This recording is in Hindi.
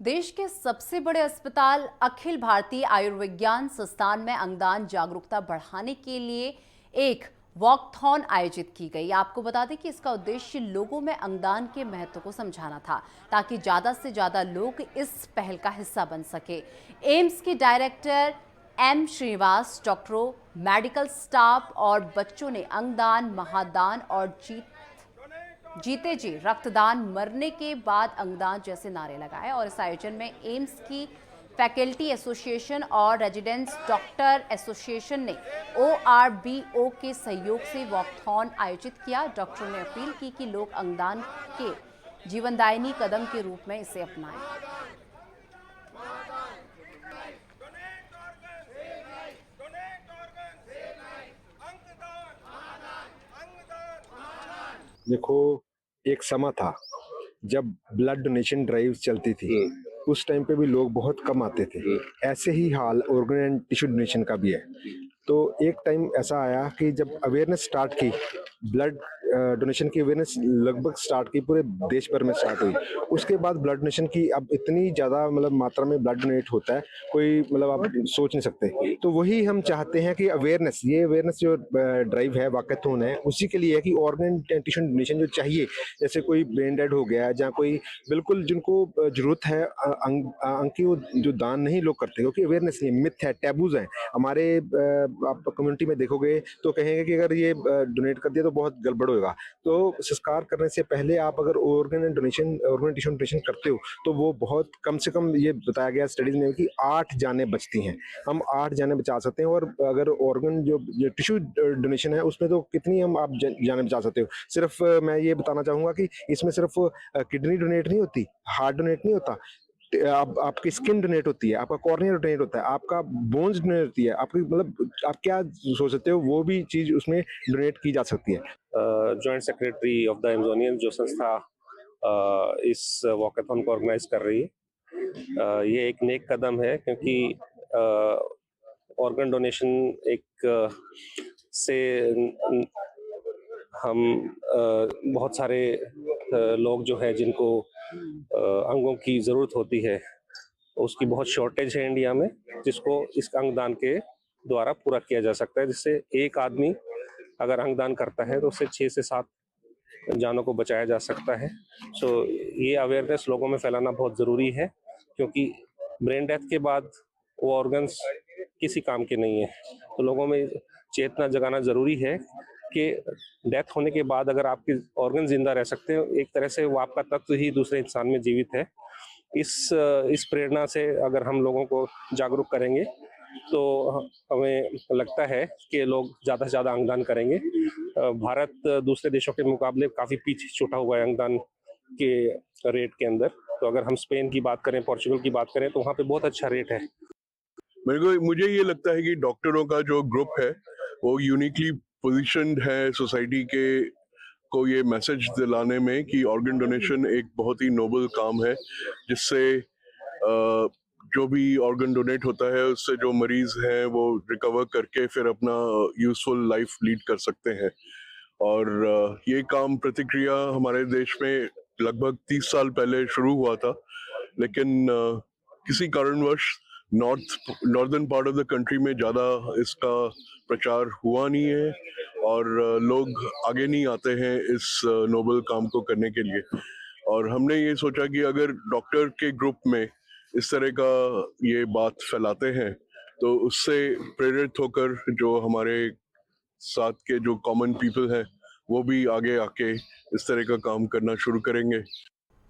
देश के सबसे बड़े अस्पताल अखिल भारतीय आयुर्विज्ञान संस्थान में अंगदान जागरूकता बढ़ाने के लिए एक वॉकथॉन आयोजित की गई। आपको बता दें कि इसका उद्देश्य लोगों में अंगदान के महत्व को समझाना था, ताकि ज्यादा से ज्यादा लोग इस पहल का हिस्सा बन सके। एम्स के डायरेक्टर एम श्रीनिवास, डॉक्टरों, मेडिकल स्टाफ और बच्चों ने अंगदान, महादान और जीते जी रक्तदान, मरने के बाद अंगदान जैसे नारे लगाए। और इस आयोजन में एम्स की फैकल्टी एसोसिएशन और रेजिडेंट्स डॉक्टर एसोसिएशन ने ORBO के सहयोग से वॉकथॉन आयोजित किया। डॉक्टरों ने अपील की कि लोग अंगदान के जीवनदायिनी कदम के रूप में इसे अपनाएं। देखो, एक समय था जब ब्लड डोनेशन ड्राइव चलती थी। उस टाइम पे भी लोग बहुत कम आते थे। ऐसे ही हाल ऑर्गन एंड टिश्यू डोनेशन का भी है। तो एक टाइम ऐसा आया कि जब अवेयरनेस स्टार्ट की, ब्लड डोनेशन की अवेयरनेस लगभग स्टार्ट की, पूरे देश भर में स्टार्ट हुई। उसके बाद ब्लड डोनेशन की अब इतनी ज़्यादा मतलब मात्रा में ब्लड डोनेट होता है, कोई मतलब आप सोच नहीं सकते। तो वही हम चाहते हैं कि अवेयरनेस, ये अवेयरनेस जो ड्राइव है, वाकथॉन है, उसी के लिए है कि ऑर्गन टिश्यू डोनेशन जो चाहिए, जैसे कोई ब्रेन डेड हो गया या कोई बिल्कुल जिनको जरूरत है अंग की, वो जो दान नहीं लोग करते, क्योंकि अवेयरनेस नहीं, मिथ है, टैबूज हैं हमारे। आप कम्युनिटी में देखोगे तो कहेंगे कि अगर ये डोनेट कर दिया तो बहुत गड़बड़ होगा। तो संस्कार करने से पहले आप अगर ऑर्गन टिश्यू डोनेशन करते हो तो वो बहुत कम से कम, ये बताया गया स्टडीज में कि 8 जानें बचती हैं। हम 8 जानें बचा सकते हैं। और अगर ऑर्गन जो टिश्यू डोनेशन है उसमें तो कितनी हम आप जानें बचा सकते हो। सिर्फ मैं ये बताना चाहूंगा कि इसमें सिर्फ किडनी डोनेट नहीं होती, हार्ट डोनेट नहीं होता, आपकी स्किन डोनेट होती है, आपका कॉर्निया डोनेट होता है, आपका बोन्स डोनेट होती है, आपकी मतलब आप क्या सोच सकते हो, वो भी चीज उसमें डोनेट की जा सकती है। जॉइंट सेक्रेटरी ऑफ द एमेजोनियन जो संस्था इस वॉकाथॉन को ऑर्गेनाइज कर रही है, ये एक नेक कदम है, क्योंकि ऑर्गन डोनेशन एक से हम बहुत सारे लोग जो है जिनको अंगों की ज़रूरत होती है, उसकी बहुत शॉर्टेज है इंडिया में, जिसको इस अंगदान के द्वारा पूरा किया जा सकता है। जिससे एक आदमी अगर अंगदान करता है तो उससे 6 से 7 जानों को बचाया जा सकता है। ये अवेयरनेस लोगों में फैलाना बहुत ज़रूरी है, क्योंकि ब्रेन डेथ के बाद वो ऑर्गन्स किसी काम के नहीं है। तो लोगों में चेतना जगाना ज़रूरी है कि डेथ होने के बाद अगर आपके ऑर्गन जिंदा रह सकते हैं, एक तरह से वो आपका तत्व ही दूसरे इंसान में जीवित है। इस प्रेरणा से अगर हम लोगों को जागरूक करेंगे तो हमें लगता है कि लोग ज़्यादा से ज़्यादा अंगदान करेंगे। भारत दूसरे देशों के मुकाबले काफ़ी पीछे छूटा हुआ है अंगदान के रेट के अंदर। तो अगर हम स्पेन की बात करें, पोर्चुगल की बात करें, तो वहाँ पे बहुत अच्छा रेट है। मुझे ये लगता है कि डॉक्टरों का जो ग्रुप है वो यूनिकली पोजीशन्ड है सोसाइटी के को ये मैसेज दिलाने में कि ऑर्गन डोनेशन एक बहुत ही नोबल काम है, जिससे जो भी ऑर्गन डोनेट होता है उससे जो मरीज हैं वो रिकवर करके फिर अपना यूजफुल लाइफ लीड कर सकते हैं। और ये काम प्रतिक्रिया हमारे देश में लगभग 30 साल पहले शुरू हुआ था, लेकिन किसी कारणवश northern part of the country में ज़्यादा इसका प्रचार हुआ नहीं है और लोग आगे नहीं आते हैं इस नोबल काम को करने के लिए। और हमने ये सोचा कि अगर डॉक्टर के ग्रुप में इस तरह का ये बात फैलाते हैं तो उससे प्रेरित होकर जो हमारे साथ के जो कॉमन पीपल हैं वो भी आगे आके इस तरह का काम करना शुरू करेंगे।